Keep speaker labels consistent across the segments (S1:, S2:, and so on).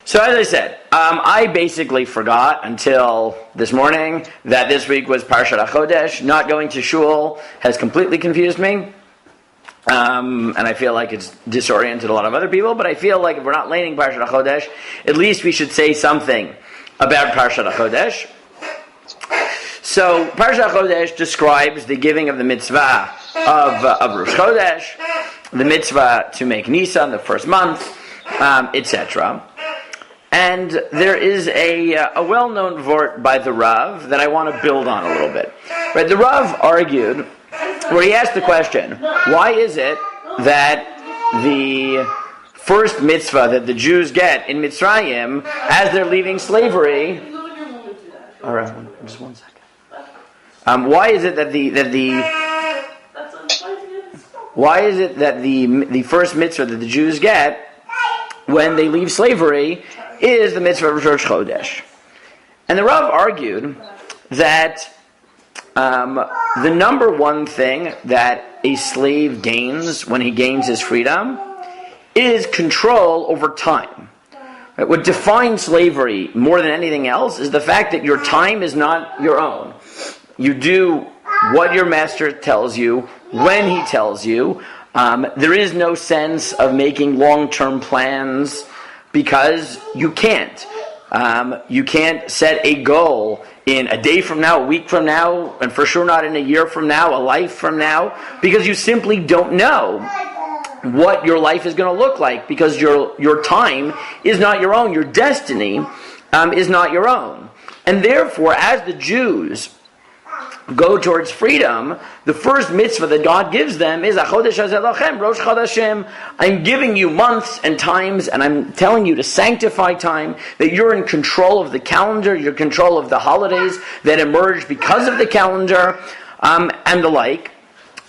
S1: So as I said, I basically forgot until this morning that this week was Parshat HaChodesh. Not going to shul has completely confused me. And I feel like it's disoriented a lot of other people, but I feel like if we're not learning Parshat HaChodesh, at least we should say something about Parshat HaChodesh. So Parshat HaChodesh describes the giving of the mitzvah of Rosh Chodesh, the mitzvah to make Nisan the first month, etc. And there is a well-known vort by the Rav that I want to build on a little bit. Right, the Rav argued, where he asked the question, why is it that the first mitzvah that the Jews get in Mitzrayim as they're leaving slavery... All right, just 1 second. Why is it that the first mitzvah that the Jews get when they leave slavery is the mitzvah of Rosh Chodesh? And the Rav argued that the number one thing that a slave gains when he gains his freedom is control over time. Right? What defines slavery more than anything else is the fact that your time is not your own. You do what your master tells you, when he tells you. There is no sense of making long-term plans because you can't. You can't set a goal in a day from now, a week from now, and for sure not in a year from now, a life from now, because you simply don't know what your life is going to look like, because your time is not your own. Your destiny is not your own. And therefore, as the Jews go towards freedom, the first mitzvah that God gives them is Chodesh hazeh lachem, Rosh Chodeshim. I'm giving you months and times, and I'm telling you to sanctify time, that you're in control of the calendar, you're in control of the holidays that emerge because of the calendar, and the like.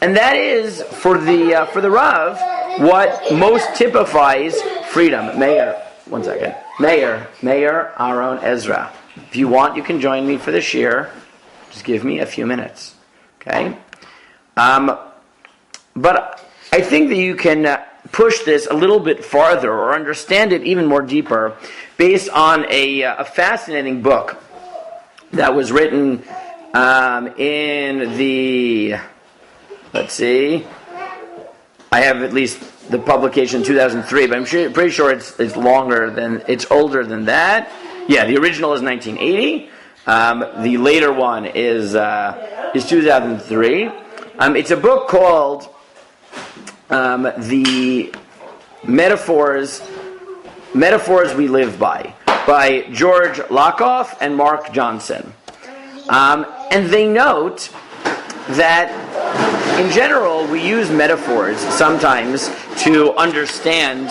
S1: And that is, for the Rav, what most typifies freedom. Mayor, 1 second. Mayor, Aaron Ezra. If you want, you can join me for the shir. Just give me a few minutes, okay? But I think that you can push this a little bit farther or understand it even more deeper based on a fascinating book that was written in the, let's see, I have at least the publication 2003, but I'm pretty sure it's older than that. Yeah, the original is 1980. The later one is 2003. It's a book called "The Metaphors We Live by George Lakoff and Mark Johnson. And they note that in general we use metaphors sometimes to understand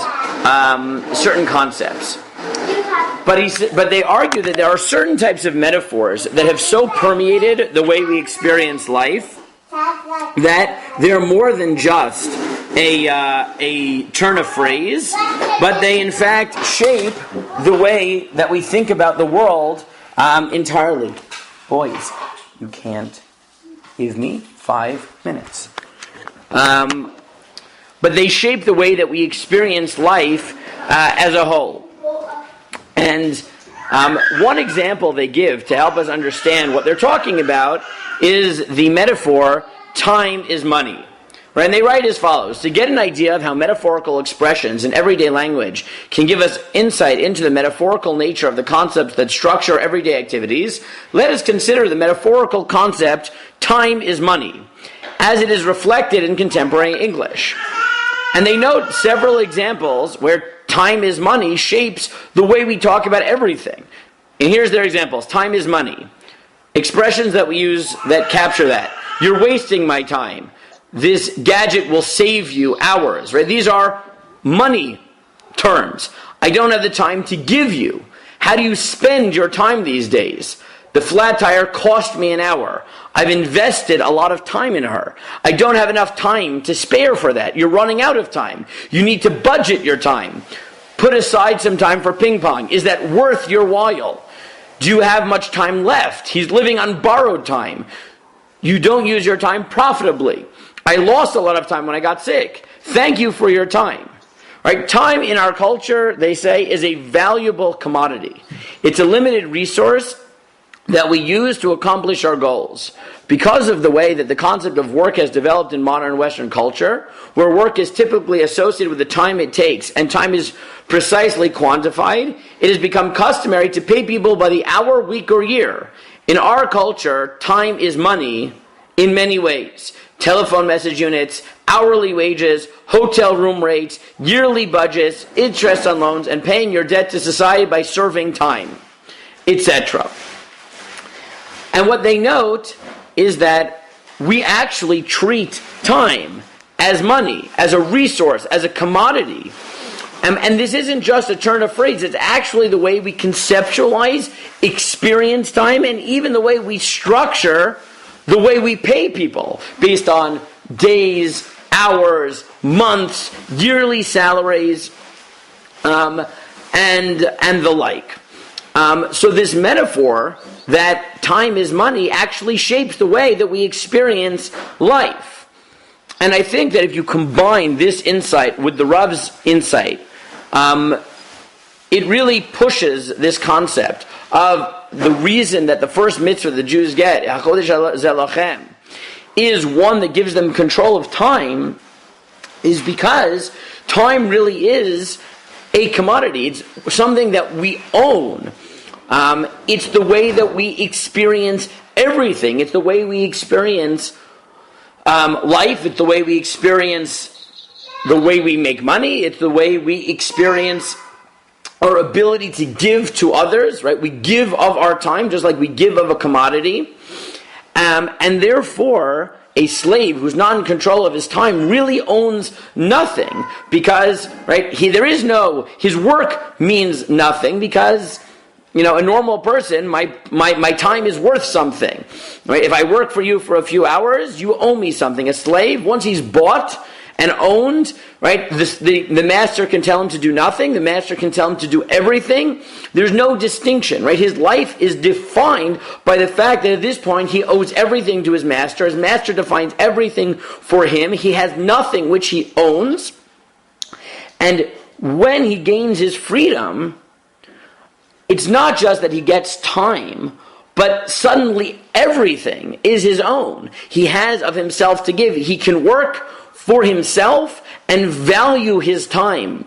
S1: certain concepts. But they argue that there are certain types of metaphors that have so permeated the way we experience life that they're more than just a turn of phrase, but they in fact shape the way that we think about the world entirely. Boys, you can't give me 5 minutes. But they shape the way that we experience life as a whole. And one example they give to help us understand what they're talking about is the metaphor, time is money. Right? And they write as follows: to get an idea of how metaphorical expressions in everyday language can give us insight into the metaphorical nature of the concepts that structure everyday activities, let us consider the metaphorical concept, time is money, as it is reflected in contemporary English. And they note several examples where time is money shapes the way we talk about everything. And here's their examples. Time is money. Expressions that we use that capture that. You're wasting my time. This gadget will save you hours. Right? These are money terms. I don't have the time to give you. How do you spend your time these days? The flat tire cost me an hour. I've invested a lot of time in her. I don't have enough time to spare for that. You're running out of time. You need to budget your time. Put aside some time for ping pong. Is that worth your while? Do you have much time left? He's living on borrowed time. You don't use your time profitably. I lost a lot of time when I got sick. Thank you for your time. Right? Time in our culture, they say, is a valuable commodity. It's a limited resource that we use to accomplish our goals. Because of the way that the concept of work has developed in modern Western culture, where work is typically associated with the time it takes, and time is precisely quantified, it has become customary to pay people by the hour, week, or year. In our culture, time is money in many ways. Telephone message units, hourly wages, hotel room rates, yearly budgets, interest on loans, and paying your debt to society by serving time, etc. And what they note is that we actually treat time as money, as a resource, as a commodity. And this isn't just a turn of phrase, it's actually the way we conceptualize, experience time, and even the way we structure the way we pay people, based on days, hours, months, yearly salaries, and the like. So this metaphor that time is money actually shapes the way that we experience life. And I think that if you combine this insight with the Rav's insight, it really pushes this concept of the reason that the first mitzvah the Jews get, HaChodesh Zelachem, is one that gives them control of time, is because time really is a commodity. It's something that we own. It's the way that we experience everything. It's the way we experience life. It's the way we experience the way we make money. It's the way we experience our ability to give to others, right? We give of our time just like we give of a commodity. And therefore, a slave who's not in control of his time really owns nothing, because, right, his work means nothing, because, a normal person, my time is worth something, right? If I work for you for a few hours, you owe me something. A slave, once he's bought and owned, right, the master can tell him to do nothing, the master can tell him to do everything. There's no distinction, right? His life is defined by the fact that at this point he owes everything to his master defines everything for him, he has nothing which he owns, and when he gains his freedom, it's not just that he gets time, but suddenly everything is his own. He has of himself to give. He can work for himself and value his time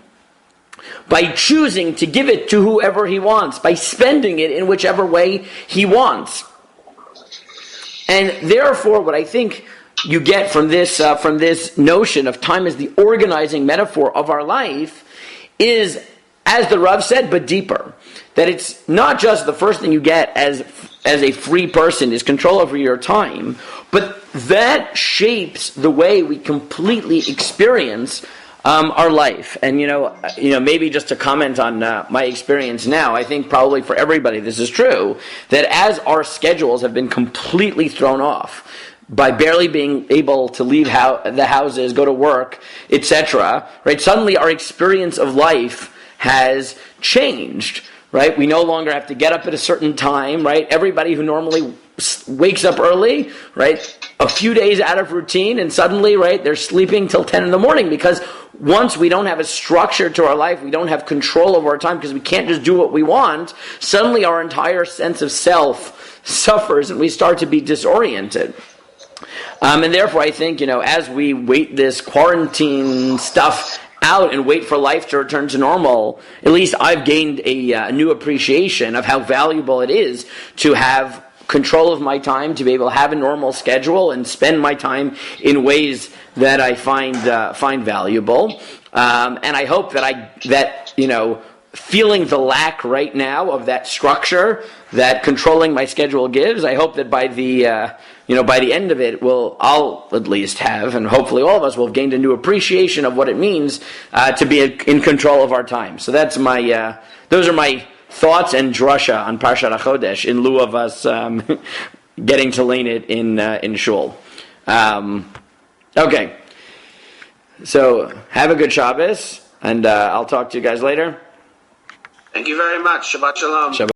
S1: by choosing to give it to whoever he wants, by spending it in whichever way he wants. And therefore, what I think you get from this notion of time as the organizing metaphor of our life is, as the Rav said, but deeper. That it's not just the first thing you get as a free person is control over your time, but that shapes the way we completely experience our life. And maybe just to comment on my experience now, I think probably for everybody this is true, that as our schedules have been completely thrown off by barely being able to leave the houses, go to work, etc., right? Suddenly our experience of life has changed. Right? We no longer have to get up at a certain time, right? Everybody who normally wakes up early, right? A few days out of routine, and suddenly, right, they're sleeping till 10 in the morning, because once we don't have a structure to our life, we don't have control over our time, because we can't just do what we want, suddenly our entire sense of self suffers and we start to be disoriented. And therefore, I think, as we wait this quarantine stuff out and wait for life to return to normal, at least I've gained a new appreciation of how valuable it is to have control of my time, to be able to have a normal schedule and spend my time in ways that I find valuable. And I hope that feeling the lack right now of that structure that controlling my schedule gives, I hope that by the end of it, I'll at least have, and hopefully all of us will have gained a new appreciation of what it means to be in control of our time. So that's those are my thoughts and drasha on Parshat HaChodesh in lieu of us getting to learn it in shul. Okay, so have a good Shabbos, and I'll talk to you guys later.
S2: Thank you very much. Shabbat shalom.